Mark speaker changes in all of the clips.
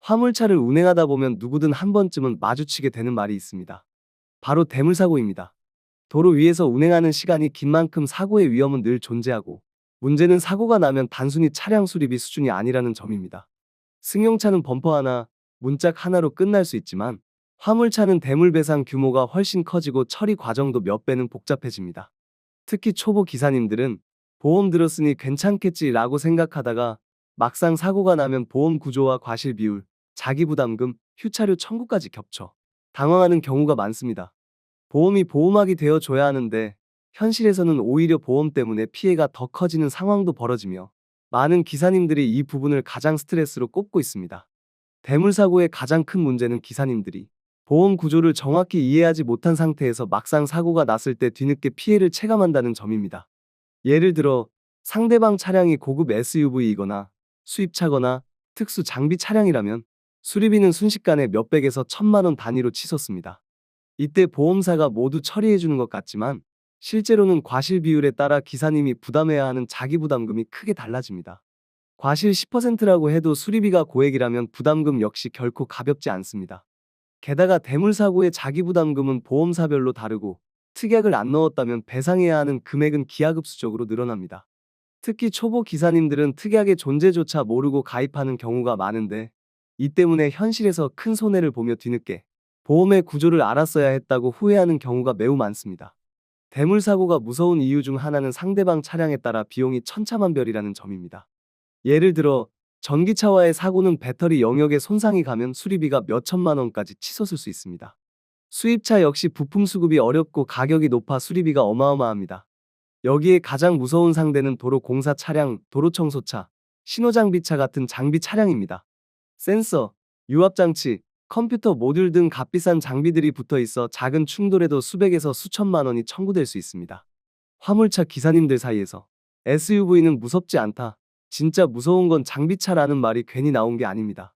Speaker 1: 화물차를 운행하다 보면 누구든 한 번쯤은 마주치게 되는 말이 있습니다. 바로 대물사고입니다. 도로 위에서 운행하는 시간이 긴 만큼 사고의 위험은 늘 존재하고, 문제는 사고가 나면 단순히 차량 수리비 수준이 아니라는 점입니다. 승용차는 범퍼 하나, 문짝 하나로 끝날 수 있지만 화물차는 대물 배상 규모가 훨씬 커지고 처리 과정도 몇 배는 복잡해집니다. 특히 초보 기사님들은 보험 들었으니 괜찮겠지라고 생각하다가 막상 사고가 나면 보험 구조와 과실 비율, 자기부담금, 휴차료 청구까지 겹쳐 당황하는 경우가 많습니다. 보험이 보호막이 되어줘야 하는데 현실에서는 오히려 보험 때문에 피해가 더 커지는 상황도 벌어지며 많은 기사님들이 이 부분을 가장 스트레스로 꼽고 있습니다. 대물사고의 가장 큰 문제는 기사님들이 보험 구조를 정확히 이해하지 못한 상태에서 막상 사고가 났을 때 뒤늦게 피해를 체감한다는 점입니다. 예를 들어 상대방 차량이 고급 SUV이거나 수입차거나 특수 장비 차량이라면 수리비는 순식간에 몇백에서 천만 원 단위로 치솟습니다. 이때 보험사가 모두 처리해주는 것 같지만 실제로는 과실 비율에 따라 기사님이 부담해야 하는 자기부담금이 크게 달라집니다. 과실 10%라고 해도 수리비가 고액이라면 부담금 역시 결코 가볍지 않습니다. 게다가 대물사고의 자기부담금은 보험사별로 다르고 특약을 안 넣었다면 배상해야 하는 금액은 기하급수적으로 늘어납니다. 특히 초보 기사님들은 특약의 존재조차 모르고 가입하는 경우가 많은데 이 때문에 현실에서 큰 손해를 보며 뒤늦게 보험의 구조를 알았어야 했다고 후회하는 경우가 매우 많습니다. 대물사고가 무서운 이유 중 하나는 상대방 차량에 따라 비용이 천차만별이라는 점입니다. 예를 들어 전기차와의 사고는 배터리 영역에 손상이 가면 수리비가 몇천만 원까지 치솟을 수 있습니다. 수입차 역시 부품 수급이 어렵고 가격이 높아 수리비가 어마어마합니다. 여기에 가장 무서운 상대는 도로공사 차량, 도로청소차, 신호장비차 같은 장비 차량입니다. 센서, 유압장치, 컴퓨터 모듈 등 값비싼 장비들이 붙어 있어 작은 충돌에도 수백에서 수천만 원이 청구될 수 있습니다. 화물차 기사님들 사이에서 SUV는 무섭지 않다, 진짜 무서운 건 장비차라는 말이 괜히 나온 게 아닙니다.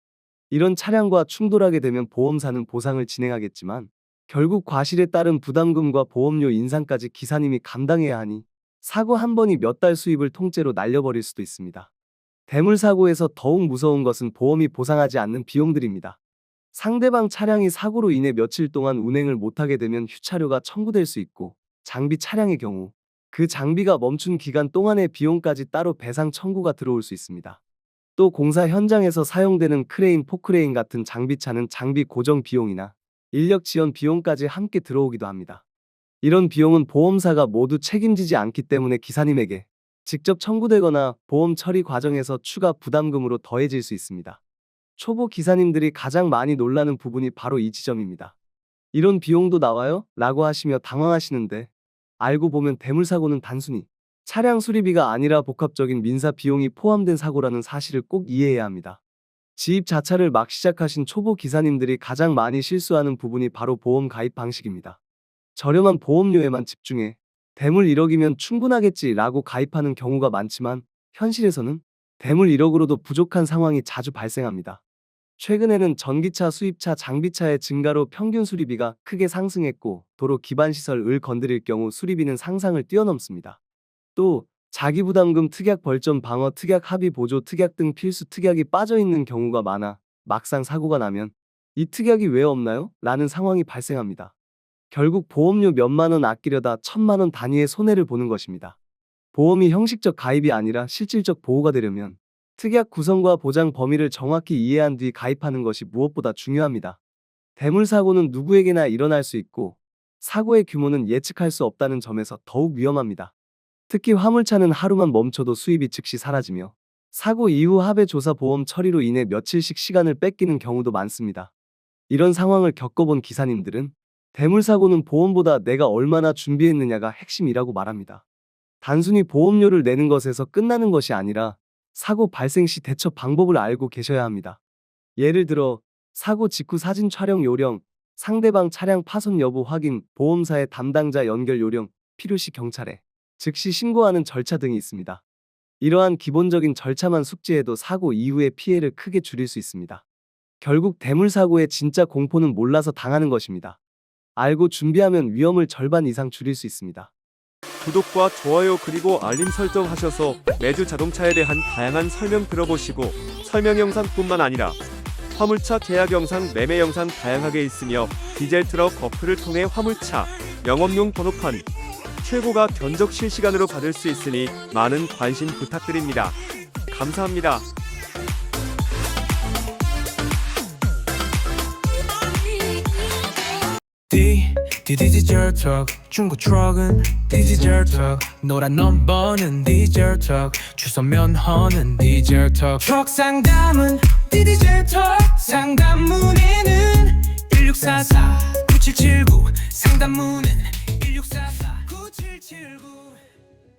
Speaker 1: 이런 차량과 충돌하게 되면 보험사는 보상을 진행하겠지만 결국 과실에 따른 부담금과 보험료 인상까지 기사님이 감당해야 하니 사고 한 번이 몇 달 수입을 통째로 날려버릴 수도 있습니다. 대물사고에서 더욱 무서운 것은 보험이 보상하지 않는 비용들입니다. 상대방 차량이 사고로 인해 며칠 동안 운행을 못하게 되면 휴차료가 청구될 수 있고, 장비 차량의 경우 그 장비가 멈춘 기간 동안의 비용까지 따로 배상 청구가 들어올 수 있습니다. 또 공사 현장에서 사용되는 크레인, 포크레인 같은 장비차는 장비 고정 비용이나 인력 지원 비용까지 함께 들어오기도 합니다. 이런 비용은 보험사가 모두 책임지지 않기 때문에 기사님에게 직접 청구되거나 보험 처리 과정에서 추가 부담금으로 더해질 수 있습니다. 초보 기사님들이 가장 많이 놀라는 부분이 바로 이 지점입니다. 이런 비용도 나와요? 라고 하시며 당황하시는데 알고 보면 대물사고는 단순히 차량 수리비가 아니라 복합적인 민사 비용이 포함된 사고라는 사실을 꼭 이해해야 합니다. 지입 자차를 막 시작하신 초보 기사님들이 가장 많이 실수하는 부분이 바로 보험 가입 방식입니다. 저렴한 보험료에만 집중해 대물 1억이면 충분하겠지 라고 가입하는 경우가 많지만 현실에서는 대물 1억으로도 부족한 상황이 자주 발생합니다. 최근에는 전기차, 수입차, 장비차의 증가로 평균 수리비가 크게 상승했고 도로 기반 시설을 건드릴 경우 수리비는 상상을 뛰어넘습니다. 또 자기부담금, 특약 벌점 방어, 특약 합의 보조, 특약 등 필수 특약이 빠져있는 경우가 많아 막상 사고가 나면 이 특약이 왜 없나요? 라는 상황이 발생합니다. 결국 보험료 몇만 원 아끼려다 천만 원 단위의 손해를 보는 것입니다. 보험이 형식적 가입이 아니라 실질적 보호가 되려면 특약 구성과 보장 범위를 정확히 이해한 뒤 가입하는 것이 무엇보다 중요합니다. 대물사고는 누구에게나 일어날 수 있고 사고의 규모는 예측할 수 없다는 점에서 더욱 위험합니다. 특히 화물차는 하루만 멈춰도 수입이 즉시 사라지며 사고 이후 합의 조사 보험 처리로 인해 며칠씩 시간을 뺏기는 경우도 많습니다. 이런 상황을 겪어본 기사님들은 대물사고는 보험보다 내가 얼마나 준비했느냐가 핵심이라고 말합니다. 단순히 보험료를 내는 것에서 끝나는 것이 아니라 사고 발생 시 대처 방법을 알고 계셔야 합니다. 예를 들어 사고 직후 사진 촬영 요령, 상대방 차량 파손 여부 확인, 보험사의 담당자 연결 요령, 필요시 경찰에 즉시 신고하는 절차 등이 있습니다. 이러한 기본적인 절차만 숙지해도 사고 이후의 피해를 크게 줄일 수 있습니다. 결국 대물사고의 진짜 공포는 몰라서 당하는 것입니다. 알고 준비하면 위험을 절반 이상 줄일 수 있습니다.
Speaker 2: 구독과 좋아요 그리고 알림 설정 하셔서 매주 자동차에 대한 다양한 설명 들어보시고 설명 영상뿐만 아니라 화물차 계약 영상, 매매 영상 다양하게 있으며 디젤 트럭 어플을 통해 화물차 영업용 번호판 최고가 견적 실시간으로 받을 수 있으니 많은 관심 부탁드립니다. 감사합니다.
Speaker 3: 디젤 트럭 중고 트럭은 디젤 트럭 노란 넘버는 디젤 트럭 주소 면허는 디젤 트럭 상담은 디젤 트럭 상담 문의는 1644 9779 상담 문의는 1644 9779